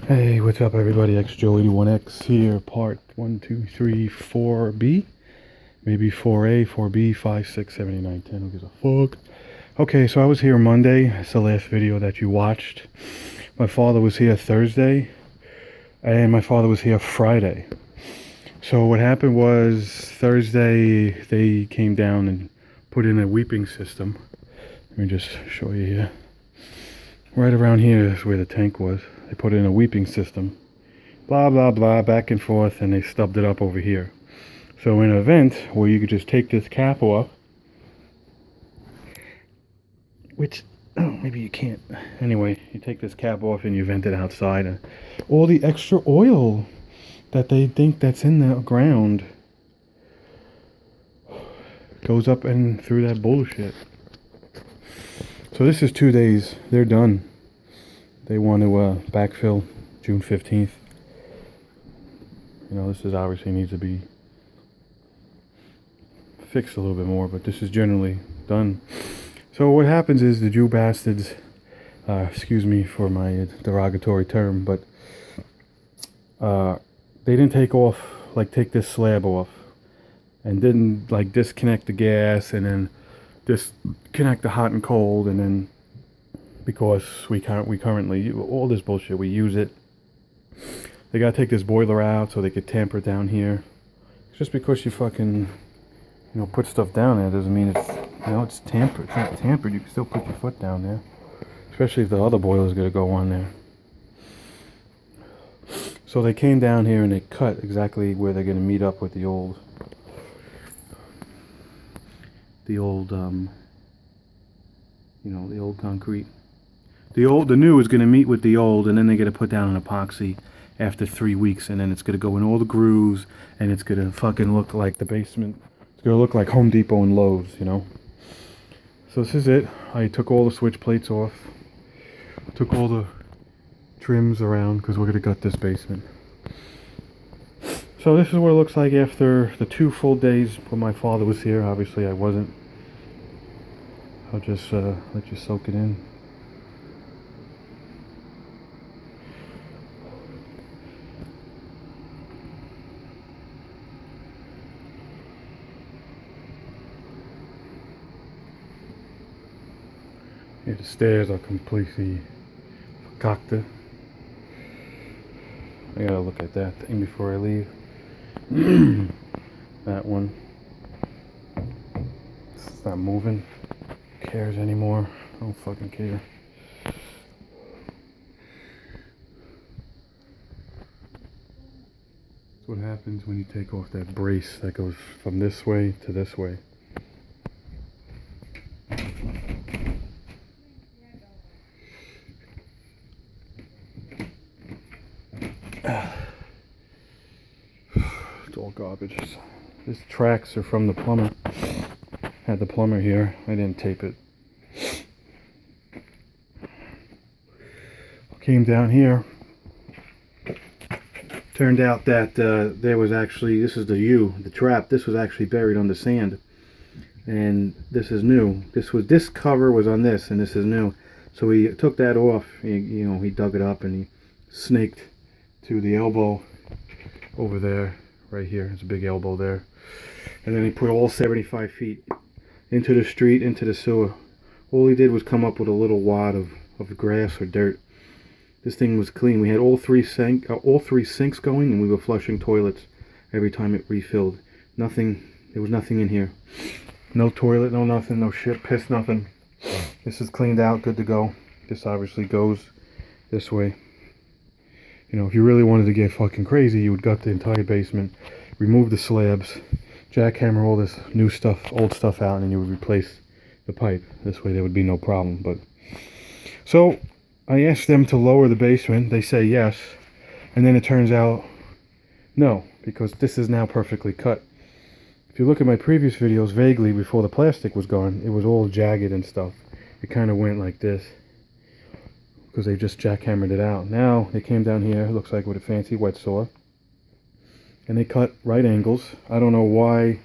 Hey, what's up, everybody? XJoe81X here, part 1, 2, 3, 4B, maybe 4A, 4B, 5, 6, 7, 8, 9, 10. Who gives a fuck? Okay, so I was here Monday. It's the last video that you watched. My father was here Thursday, and my father was here Friday. So what happened was Thursday they came down and put in a weeping system. Let me just show you here. Right around here is where the tank was. They put in a weeping system. Blah, blah, blah, back and forth, and they stubbed it up over here. So in an event where you could just take this cap off, which, oh, maybe you can't. Anyway, you take this cap off and you vent it outside, and all the extra oil that they think that's in the ground goes up and through that bullshit. So this is 2 days. They're done. They want to backfill June 15th. You know, this is obviously needs to be fixed a little bit more, but this is generally done. So what happens is the Jew bastards, excuse me for my derogatory term, but they didn't take this slab off, and didn't like disconnect the gas, and then disconnect the hot and cold, and then because we currently all this bullshit, we use it. They gotta take this boiler out so they could tamper it down here. Just because you fucking, put stuff down there doesn't mean it's tampered. It's not tampered. You can still put your foot down there, especially if the other boiler is gonna go on there. So they came down here and they cut exactly where they're gonna meet up with the old, the old concrete. The new is gonna meet with the old, and then they gotta put down an epoxy after 3 weeks, and then it's gonna go in all the grooves, and it's gonna fucking look like the basement. It's gonna look like Home Depot and Lowe's, So this is it. I took all the switch plates off, took all the trims around, because we're gonna gut this basement. So this is what it looks like after the 2 full days when my father was here. Obviously I wasn't. I'll just let you soak it in. Yeah, the stairs are completely cocked. I gotta look at that thing before I leave. That one. It's not moving. Who cares anymore? I don't fucking care. That's what happens when you take off that brace that goes from this way to this way. It's all garbage. These tracks are from the plumber. Had the plumber here. I didn't tape it. Came down here. Turned out that there was actually, this is the trap. This was actually buried under sand. And this is new. This cover was on this, and this is new. So he took that off. He dug it up and he snaked to the elbow over there, right here. It's a big elbow there. And then he put all 75 feet into the street, into the sewer. All he did was come up with a little wad of grass or dirt. This thing was clean. We had all three sinks going, and we were flushing toilets every time it refilled. Nothing. There was nothing in here. No toilet, no nothing, no shit, piss, nothing. This is cleaned out, good to go. This obviously goes this way. If you really wanted to get fucking crazy, you would gut the entire basement, remove the slabs, jackhammer all this new stuff, old stuff out, and then you would replace the pipe. This way there would be no problem. But so I asked them to lower the basement. They say yes, and then it turns out no, because this is now perfectly cut. If you look at my previous videos vaguely before the plastic was gone, it was all jagged and stuff. It kind of went like this because they just jackhammered it out. Now they came down here, looks like with a fancy wet saw, and they cut right angles. I don't know why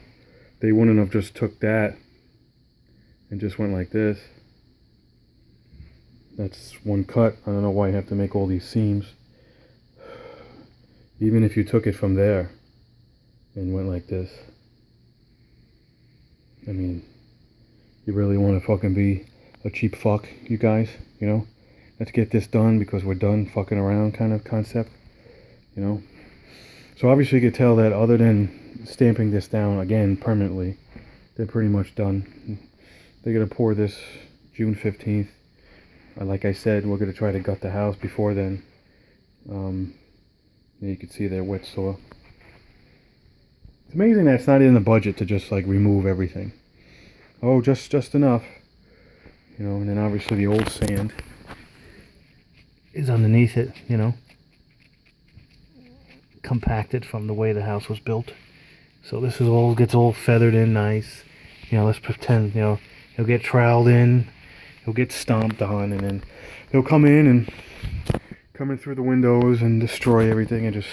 they wouldn't have just took that and just went like this. That's one cut. I don't know why you have to make all these seams. Even if you took it from there and went like this, I mean, you really want to fucking be a cheap fuck, you guys, you know? Let's get this done because we're done fucking around kind of concept, you know? So obviously you could tell that other than stamping this down again permanently, they're pretty much done. They're going to pour this June 15th. Like I said, we're going to try to gut the house before then. You can see their wet soil. It's amazing that it's not in the budget to just like remove everything. Oh, just enough. You know, and then obviously the old sand is underneath it, you know. Compacted from the way the house was built. So this is all gets all feathered in nice. You know, let's pretend, you know, he'll get troweled in, he'll get stomped on, and then he'll come in and come in through the windows and destroy everything and just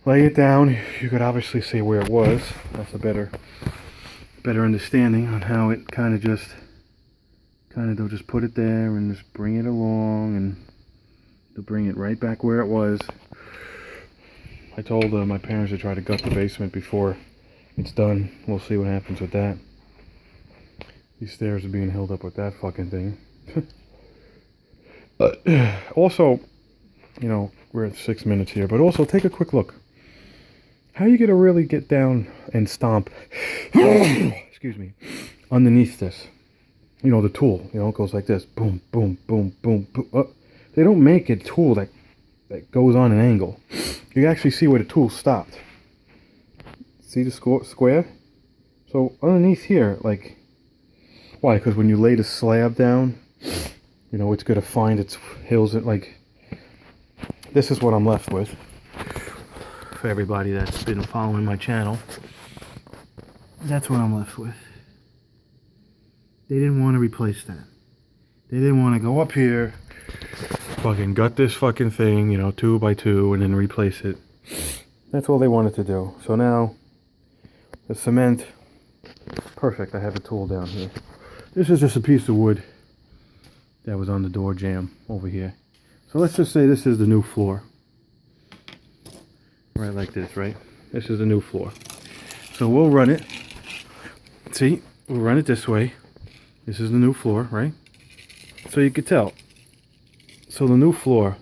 lay it down. You could obviously see where it was. That's a better understanding on how it they'll just put it there and just bring it along, and they'll bring it right back where it was. I told my parents to try to gut the basement before it's done. We'll see what happens with that. These stairs are being held up with that fucking thing. But also, you know, we're at 6 minutes here, but also take a quick look. How are you gonna really get down and stomp excuse me, underneath this? You know, the tool, you know, it goes like this. Boom, boom, boom, boom, boom. They don't make a tool that goes on an angle. You can actually see where the tool stopped. See the square? So underneath here, like, why? Because when you lay the slab down, you know, it's going to find its hills. Like, this is what I'm left with. For everybody that's been following my channel, that's what I'm left with. They didn't want to replace that. They didn't want to go up here, fucking gut this fucking thing, you know, 2 by 2, and then replace it. That's all they wanted to do. So now, the cement, perfect. I have a tool down here. This is just a piece of wood that was on the door jamb over here. So let's just say this is the new floor. Right like this, right? This is the new floor. So we'll run it. See, we'll run it this way. This is the new floor, right? So you could tell. So the new floor,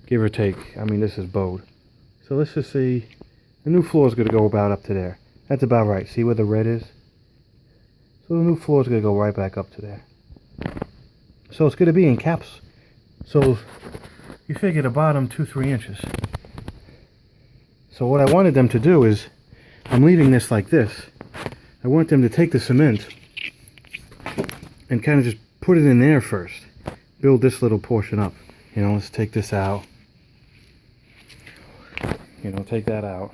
give or take, I mean, this is bowed. So let's just say the new floor is going to go about up to there. That's about right. See where the red is? So the new floor is going to go right back up to there. So it's going to be in caps. So you figure the bottom 2-3 inches. So what I wanted them to do is, I'm leaving this like this. I want them to take the cement and kind of just put it in there first. Build this little portion up. You know, let's take this out. You know, take that out.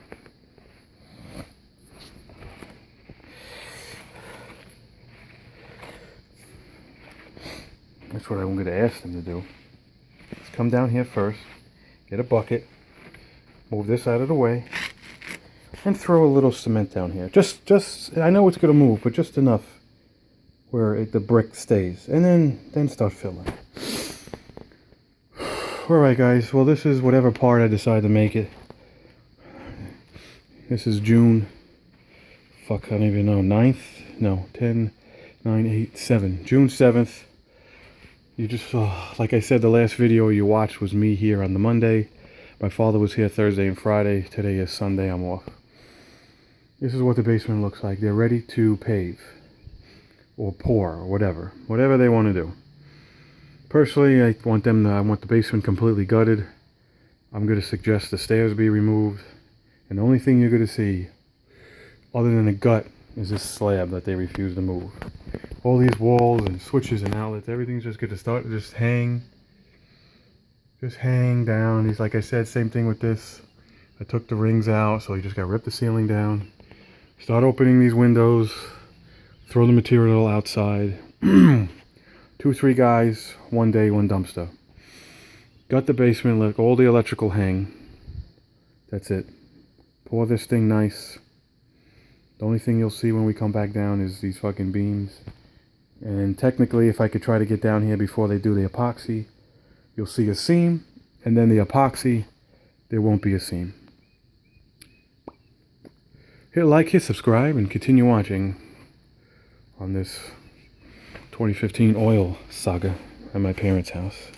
That's what I'm going to ask them to do. Let's come down here first. Get a bucket. Move this out of the way. And throw a little cement down here. Just I know it's going to move, but just enough where the brick stays. And then start filling. Alright guys, well this is whatever part I decide to make it. This is June, fuck, I don't even know, 9th? No, 10, 9, 8, 7. June 7th. You just, like I said, the last video you watched was me here on the Monday. My father was here Thursday and Friday. Today is Sunday, I'm off. This is what the basement looks like. They're ready to pave. Or pour, or whatever. Whatever they want to do. Personally, I want the basement completely gutted. I'm going to suggest the stairs be removed. And the only thing you're going to see, other than the gut, is this slab that they refuse to move. All these walls and switches and outlets, everything's just going to start to just hang. Just hang down. These, like I said, same thing with this. I took the rings out, so you just got to rip the ceiling down. Start opening these windows. Throw the material outside. 2-3 guys, 1 day, 1 dumpster. Got the basement, let all the electrical hang. That's it. Pour this thing nice. The only thing you'll see when we come back down is these fucking beams. And technically, if I could try to get down here before they do the epoxy, you'll see a seam, and then the epoxy, there won't be a seam. Hit like, hit subscribe, and continue watching on this 2015 oil saga at my parents' house.